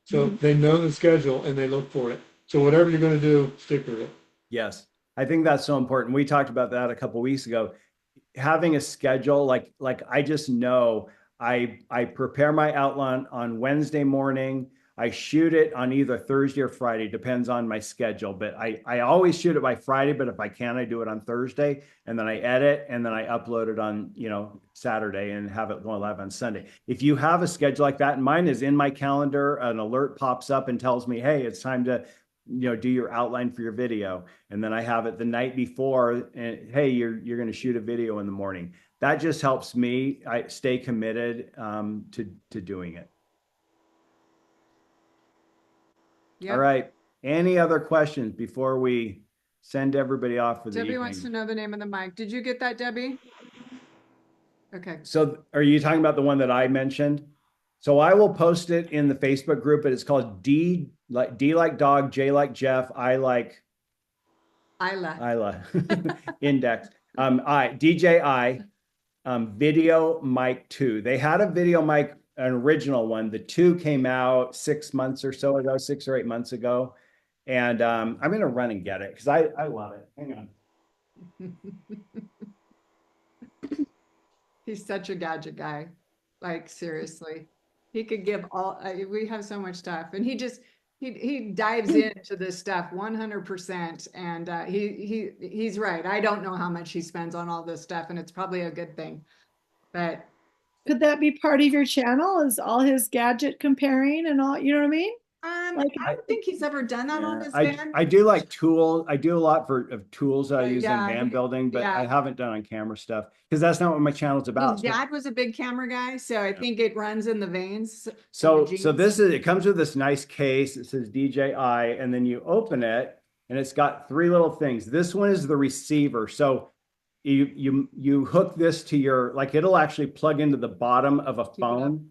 So they know the schedule and they look for it. So whatever you're going to do, stick with it. Yes, I think that's so important. We talked about that a couple of weeks ago. Having a schedule, like I just know I prepare my outline on Wednesday morning. I shoot it on either Thursday or Friday, depends on my schedule. But I always shoot it by Friday, but if I can, I do it on Thursday, and then I edit, and then I upload it on, you know, Saturday and have it go live on Sunday. If you have a schedule like that, and mine is in my calendar, an alert pops up and tells me, hey, it's time to, you know, do your outline for your video. And then I have it the night before, and hey, you're going to shoot a video in the morning. That just helps me stay committed to doing it. Yep. All right. Any other questions before we send everybody off for the Debbie evening? wants to know the name of the mic. Did you get that, Debbie? Okay. So are you talking about the one that I mentioned? So I will post it in the Facebook group, but it's called D like dog, J like Jeff, I like Isla index. DJI video mic 2. They had a video mic, an original one. The 2 came out 6 months or so ago, 6 or 8 months ago. And I'm going to run and get it because I love it. Hang on. He's such a gadget guy. Like, seriously, he could give all, we have so much stuff, and he dives into this stuff 100%. And he's right. I don't know how much he spends on all this stuff, and it's probably a good thing. But Could that be part of your channel? Is all his gadget comparing and all, you know what I mean? I don't think he's ever done that on his I van. do like tools. I do a lot of tools that I use in Yeah, van building, but yeah. I haven't done on camera stuff because that's not what my channel's about. His dad was a big camera guy, so I think it runs in the veins. So it comes with this nice case. It says DJI, and then you open it, and it's got 3 little things. This one is the receiver. So you hook this to your, like, it'll actually plug into the bottom of a phone.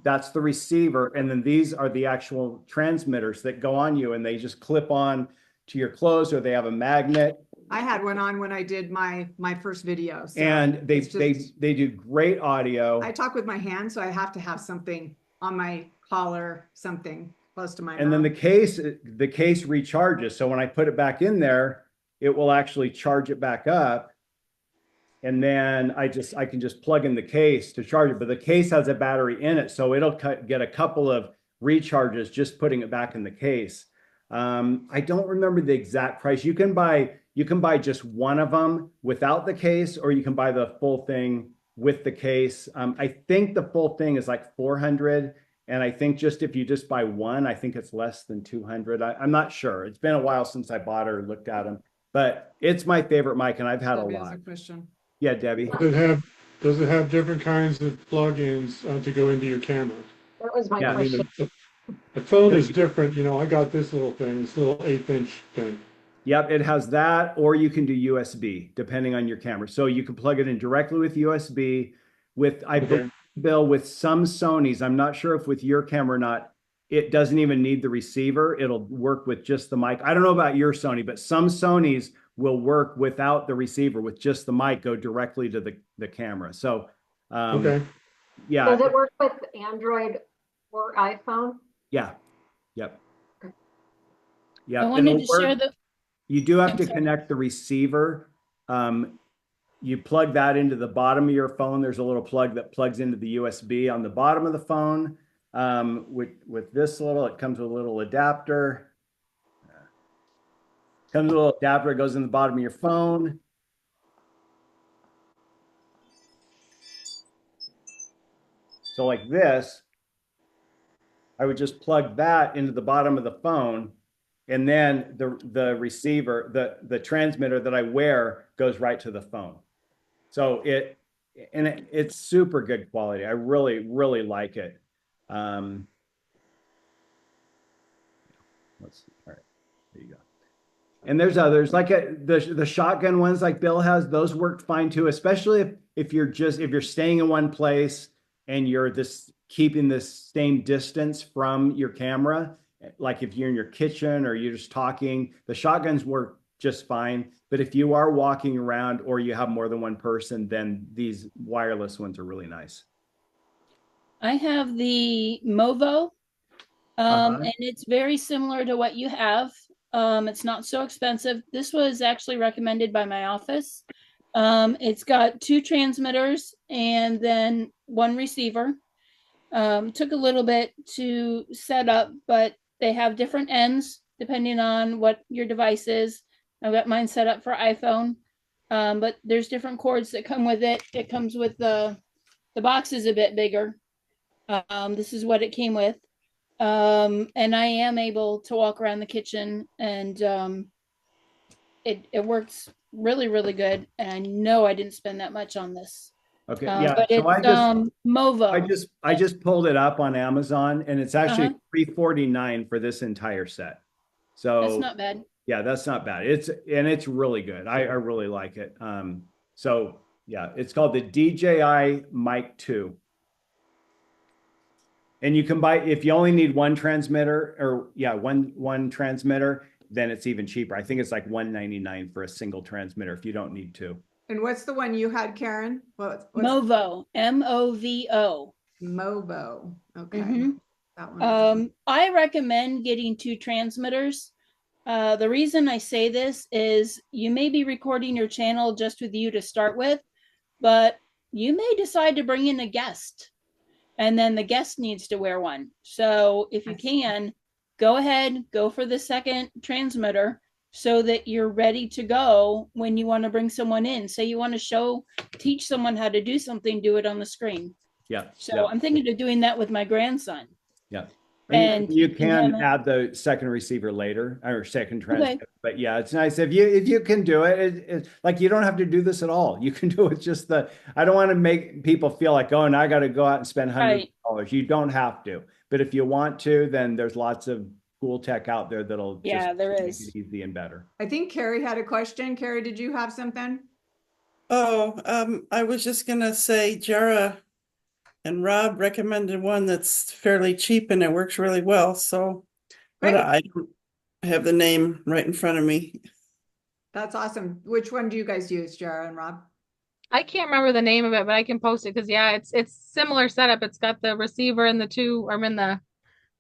That's the receiver, and then these are the actual transmitters that go on you, and they just clip on to your clothes, or they have a magnet. I had one on when I did my first video. So and they do great audio. I talk with my hand, so I have to have something on my collar, something close to my and mouth. then the case recharges. So when I put it back in there, it will actually charge it back up. And then I can just plug in the case to charge it, but the case has a battery in it, so it'll get a couple of recharges just putting it back in the case. I don't remember the exact price. You can buy just one of them without the case, or you can buy the full thing with the case. I think the full thing is like $400, and I think if you just buy one, I think it's less than $200. I'm not sure. It's been a while since I bought or looked at them, but it's my favorite mic, and I've had Debbie a has lot. a question. Yeah, Debbie. Does it have different kinds of plugins to go into your camera? That was my Yeah. I mean, question. the phone is different. You know, I got this little thing, this little 1/8" thing. Yep, it has that, or you can do USB, depending on your camera. So you can plug it in directly with USB. Believe, Bill, with some Sonys, I'm not sure if with your camera or not, it doesn't even need the receiver. It'll work with just the mic. I don't know about your Sony, but some Sonys will work without the receiver, with just the mic, go directly to the camera. So, yeah. Does it work with Android or iPhone? Yeah. Yep. Okay. Yeah. I wanted to share You do have to connect the receiver. You plug that into the bottom of your phone. There's a little plug that plugs into the USB on the bottom of the phone. With this it comes with a little adapter. Comes with a little adapter, it goes in the bottom of your phone. So like this, I would just plug that into the bottom of the phone, and then the receiver, the transmitter that I wear goes right to the phone. So it's super good quality. I really, really like it. Let's see. All right, there you go. And there's others like the shotgun ones like Bill has, those work fine too, especially if you're staying in one place and you're keeping this same distance from your camera. Like if you're in your kitchen or you're just talking, the shotguns work just fine. But if you are walking around or you have more than one person, then these wireless ones are really nice. I have the Movo, and it's very similar to what you have. It's not so expensive. This was actually recommended by my office. It's got 2 transmitters and then 1 receiver. Took a little bit to set up, but they have different ends depending on what your device is. I've got mine set up for iPhone, but there's different cords that come with it. It comes with the box is a bit bigger. This is what it came with. And I am able to walk around the kitchen, and it works really, really good. And I know I didn't spend that much on this. Okay, yeah. But So it's Movo. I just pulled it up on Amazon, and it's actually $349 for this entire set. So that's not bad. Yeah, that's not bad. It's really good. I really like it. So yeah, it's called the DJI Mic 2. And you can buy, if you only need one transmitter, or yeah, one transmitter, then it's even cheaper. I think it's like $199 for a single transmitter if you don't need two. And what's the one you had, Karen? What's Movo, Movo. Movo. Okay. That one. I recommend getting 2 transmitters. The reason I say this is you may be recording your channel just with you to start with, but you may decide to bring in a guest, and then the guest needs to wear one. So if you can, go ahead, go for the second transmitter so that you're ready to go when you want to bring someone in. Say you want to teach someone how to do something, do it on the screen. Yeah. So yeah. I'm thinking of doing that with my grandson. Yeah. And you can add the second receiver later, or second transmitter. Okay. But yeah, it's nice if you can do it. It's like you don't have to do this at all. You can do it just I don't want to make people feel like, oh, and I got to go out and spend $100. Right. You don't have to. But if you want to, then there's lots of cool tech out there that'll just there make is. it easy and better. I think Carrie had a question. Carrie, did you have something? Oh, I was just gonna say Jara and Rob recommended one that's fairly cheap and it works really well. So, but I don't have the name right in front of me. That's awesome. Which one do you guys use, Jara and Rob? I can't remember the name of it, but I can post it because yeah, it's similar setup. It's got the receiver and the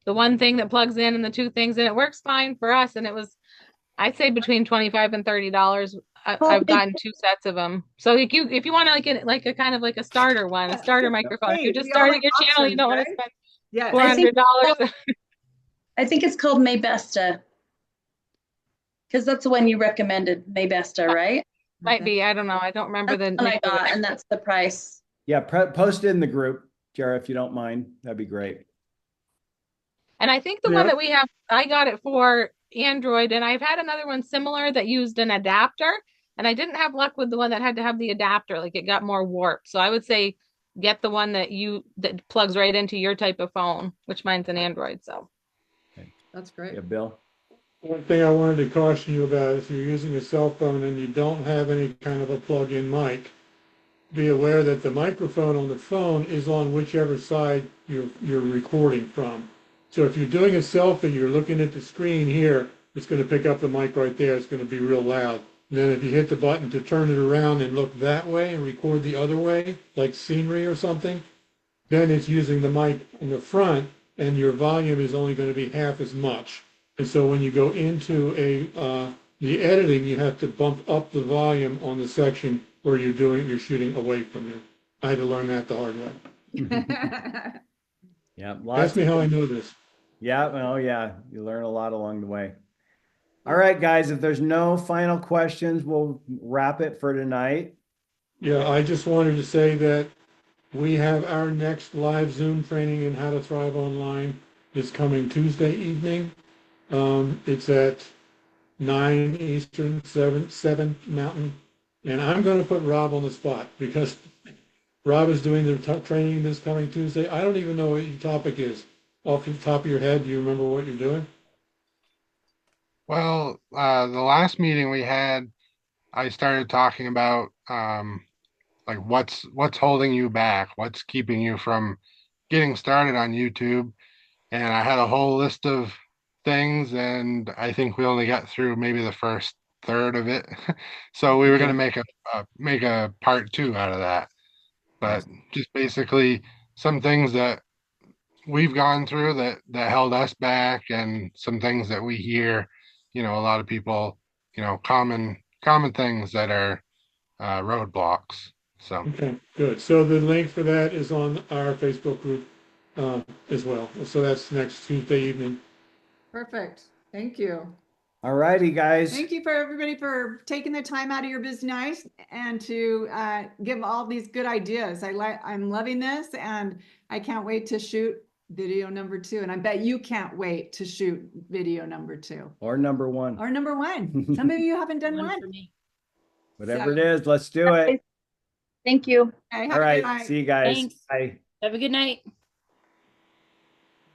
one thing that plugs in and the 2 things, and it works fine for us. And it was, I'd say between $25 and $30. I've gotten 2 sets of them. So if you want to like a kind of like a starter one, a starter microphone, if you're just starting your channel, you don't want to spend $400. I think it's called Maybesta, because that's the one you recommended, Maybesta, right? Might be. I don't know. I don't remember the name. I got, and that's the price. Yeah, post it in the group, Jara, if you don't mind. That'd be great. And I think the one that we have, I got it for Android, and I've had another one similar that used an adapter, and I didn't have luck with the one that had to have the adapter. Like it got more warped. So I would say get the one that plugs right into your type of phone, which mine's an Android. So that's great. Yeah, Bill. One thing I wanted to caution you about, if you're using a cell phone and you don't have any kind of a plug-in mic, be aware that the microphone on the phone is on whichever side you're recording from. So if you're doing a selfie, you're looking at the screen here, it's going to pick up the mic right there. It's going to be real loud. And then if you hit the button to turn it around and look that way and record the other way, like scenery or something, then it's using the mic in the front and your volume is only going to be half as much. And so when you go into the editing, you have to bump up the volume on the section where you're shooting away from you. I had to learn that the hard way. Yeah. Ask me how I know this. Yeah. Well, yeah. You learn a lot along the way. All right, guys, if there's no final questions, we'll wrap it for tonight. Yeah, I just wanted to say that We have our next live Zoom training in how to thrive online is coming Tuesday evening. It's at 9 Eastern, 7 Mountain. And I'm going to put Rob on the spot because Rob is doing the training this coming Tuesday. I don't even know what your topic is. Off the top of your head, do you remember what you're doing? Well, the last meeting we had, I started talking about like what's holding you back, what's keeping you from getting started on YouTube, and I had a whole list of things, and I think we only got through maybe the first third of it. So we were going to make a part two out of that, but just basically some things that we've gone through that held us back, and some things that we hear, a lot of people, common things that are roadblocks. So Okay, good. So the link for that is on our Facebook group as well. So that's next Tuesday evening. Perfect. Thank you. All righty, guys. Thank you for everybody for taking the time out of your busy night and to give all these good ideas. I'm loving this, and I can't wait to shoot video number 2. And I bet you can't wait to shoot video number 2 or number 1 or number 1. Some of you haven't done one. For me. whatever it is. Let's do it. Thank you. Okay, All right, see you guys. Thanks. Bye. Have a good night.